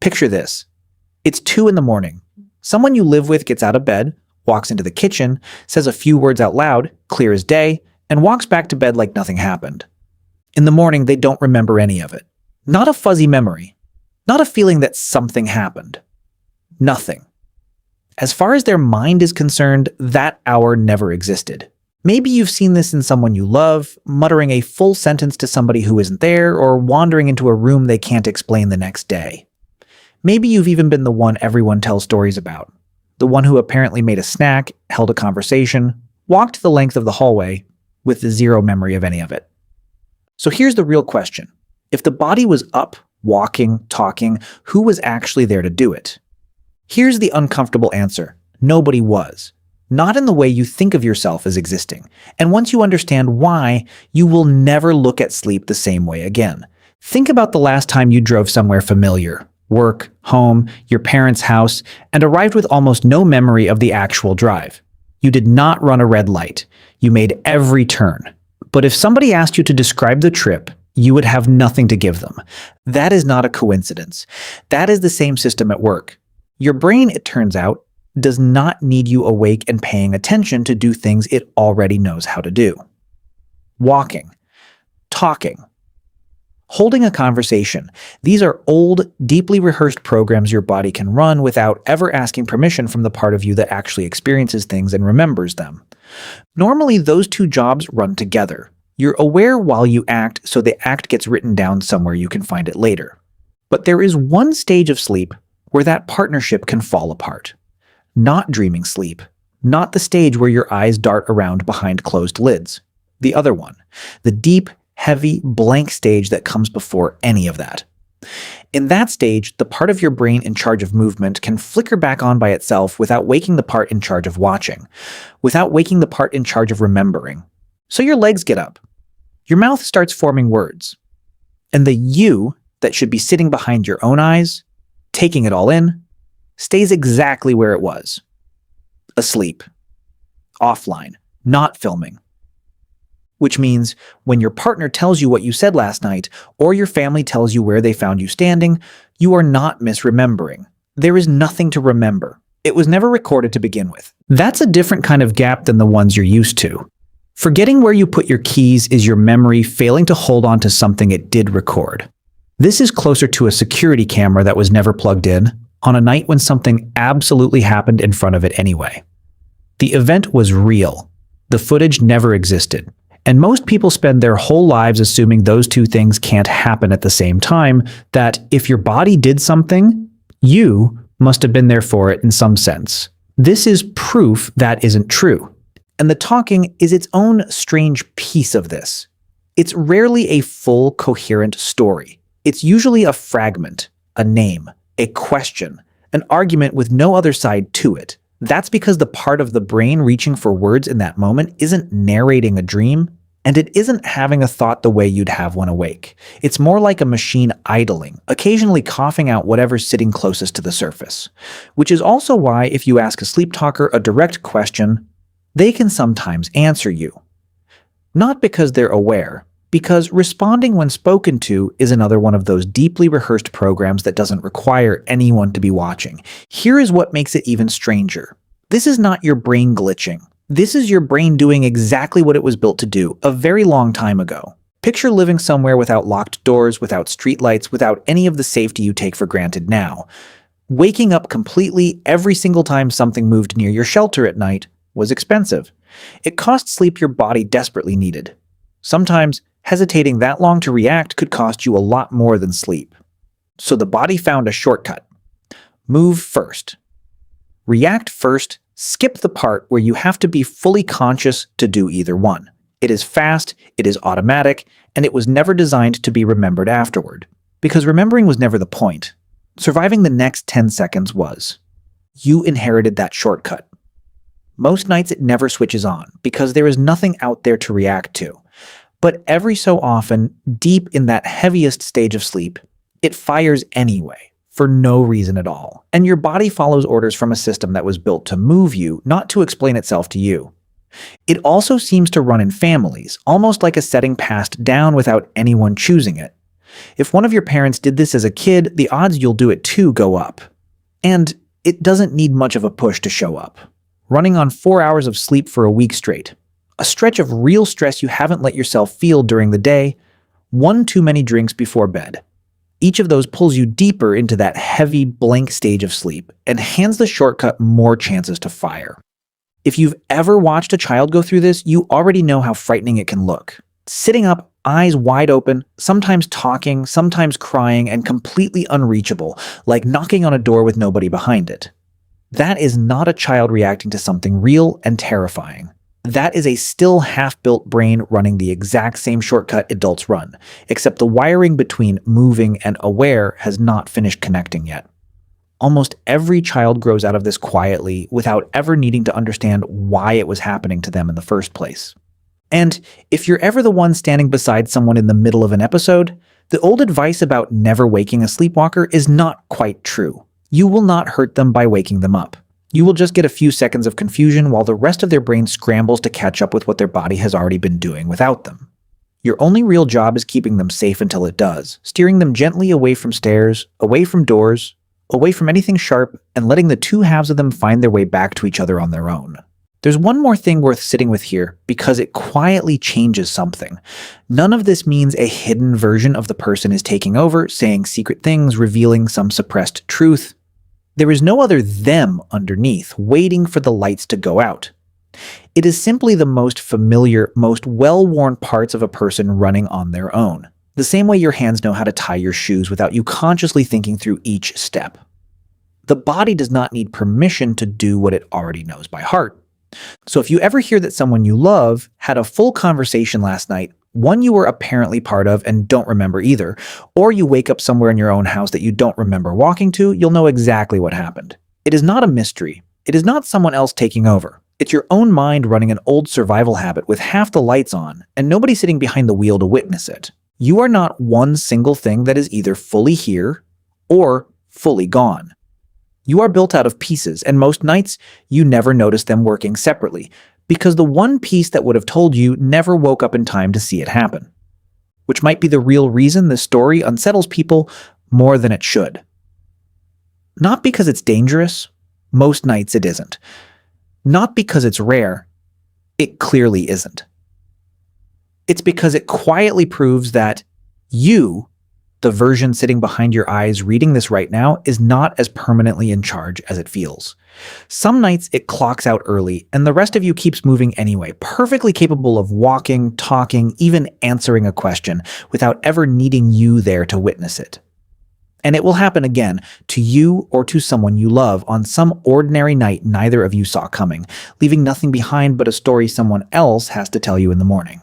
Picture this. It's 2 in the morning. Someone you live with gets out of bed, walks into the kitchen, says a few words out loud, clear as day, and walks back to bed like nothing happened. In the morning, they don't remember any of it. Not a fuzzy memory. Not a feeling that something happened. Nothing. As far as their mind is concerned, that hour never existed. Maybe you've seen this in someone you love, muttering a full sentence to somebody who isn't there, or wandering into a room they can't explain the next day. Maybe you've even been the one everyone tells stories about. The one who apparently made a snack, held a conversation, walked the length of the hallway, with zero memory of any of it. So here's the real question. If the body was up, walking, talking, who was actually there to do it? Here's the uncomfortable answer. Nobody was. Not in the way you think of yourself as existing. And once you understand why, you will never look at sleep the same way again. Think about the last time you drove somewhere familiar. Work, home, your parents' house, and arrived with almost no memory of the actual drive. You did not run a red light. You made every turn. But if somebody asked you to describe the trip, you would have nothing to give them. That is not a coincidence. That is the same system at work. Your brain, it turns out, does not need you awake and paying attention to do things it already knows how to do. Walking, talking, holding a conversation. These are old, deeply rehearsed programs your body can run without ever asking permission from the part of you that actually experiences things and remembers them. Normally, those two jobs run together. You're aware while you act, so the act gets written down somewhere you can find it later. But there is one stage of sleep where that partnership can fall apart. Not dreaming sleep. Not the stage where your eyes dart around behind closed lids. The other one. The deep, heavy, blank stage that comes before any of that. In that stage, the part of your brain in charge of movement can flicker back on by itself without waking the part in charge of watching, without waking the part in charge of remembering. So your legs get up. Your mouth starts forming words. And the you that should be sitting behind your own eyes, taking it all in, stays exactly where it was. Asleep. Offline. Not filming. Which means when your partner tells you what you said last night, or your family tells you where they found you standing, you are not misremembering. There is nothing to remember. It was never recorded to begin with. That's a different kind of gap than the ones you're used to. Forgetting where you put your keys is your memory failing to hold on to something it did record. This is closer to a security camera that was never plugged in, on a night when something absolutely happened in front of it anyway. The event was real. The footage never existed. And most people spend their whole lives assuming those two things can't happen at the same time, that if your body did something, you must have been there for it in some sense. This is proof that isn't true. And the talking is its own strange piece of this. It's rarely a full, coherent story. It's usually a fragment, a name, a question, an argument with no other side to it. That's because the part of the brain reaching for words in that moment isn't narrating a dream, and it isn't having a thought the way you'd have when awake. It's more like a machine idling, occasionally coughing out whatever's sitting closest to the surface. Which is also why if you ask a sleep talker a direct question, they can sometimes answer you. Not because they're aware, because responding when spoken to is another one of those deeply rehearsed programs that doesn't require anyone to be watching. Here is what makes it even stranger. This is not your brain glitching. This is your brain doing exactly what it was built to do a very long time ago. Picture living somewhere without locked doors, without streetlights, without any of the safety you take for granted now. Waking up completely every single time something moved near your shelter at night was expensive. It cost sleep your body desperately needed. Sometimes, hesitating that long to react could cost you a lot more than sleep. So the body found a shortcut. Move first. React first, skip the part where you have to be fully conscious to do either one. It is fast, it is automatic, and it was never designed to be remembered afterward. Because remembering was never the point. Surviving the next 10 seconds was. You inherited that shortcut. Most nights it never switches on, because there is nothing out there to react to. But every so often, deep in that heaviest stage of sleep, it fires anyway, for no reason at all. And your body follows orders from a system that was built to move you, not to explain itself to you. It also seems to run in families, almost like a setting passed down without anyone choosing it. If one of your parents did this as a kid, the odds you'll do it too go up. And it doesn't need much of a push to show up. Running on 4 hours of sleep for a week straight, a stretch of real stress you haven't let yourself feel during the day, one too many drinks before bed. Each of those pulls you deeper into that heavy, blank stage of sleep and hands the shortcut more chances to fire. If you've ever watched a child go through this, you already know how frightening it can look. Sitting up, eyes wide open, sometimes talking, sometimes crying, and completely unreachable, like knocking on a door with nobody behind it. That is not a child reacting to something real and terrifying. That is a still half-built brain running the exact same shortcut adults run, except the wiring between moving and aware has not finished connecting yet. Almost every child grows out of this quietly without ever needing to understand why it was happening to them in the first place. And if you're ever the one standing beside someone in the middle of an episode, the old advice about never waking a sleepwalker is not quite true. You will not hurt them by waking them up. You will just get a few seconds of confusion while the rest of their brain scrambles to catch up with what their body has already been doing without them. Your only real job is keeping them safe until it does, steering them gently away from stairs, away from doors, away from anything sharp, and letting the two halves of them find their way back to each other on their own. There's one more thing worth sitting with here, because it quietly changes something. None of this means a hidden version of the person is taking over, saying secret things, revealing some suppressed truth. There is no other them underneath, waiting for the lights to go out. It is simply the most familiar, most well-worn parts of a person running on their own. The same way your hands know how to tie your shoes without you consciously thinking through each step. The body does not need permission to do what it already knows by heart. So if you ever hear that someone you love had a full conversation last night, one you were apparently part of and don't remember either, or you wake up somewhere in your own house that you don't remember walking to, you'll know exactly what happened. It is not a mystery. It is not someone else taking over. It's your own mind running an old survival habit with half the lights on and nobody sitting behind the wheel to witness it. You are not one single thing that is either fully here or fully gone. You are built out of pieces, and most nights, you never notice them working separately, because the one piece that would have told you never woke up in time to see it happen. Which might be the real reason this story unsettles people more than it should. Not because it's dangerous, most nights it isn't. Not because it's rare, it clearly isn't. It's because it quietly proves that you, the version sitting behind your eyes reading this right now, is not as permanently in charge as it feels. Some nights it clocks out early, and the rest of you keeps moving anyway, perfectly capable of walking, talking, even answering a question, without ever needing you there to witness it. And it will happen again, to you or to someone you love, on some ordinary night neither of you saw coming, leaving nothing behind but a story someone else has to tell you in the morning.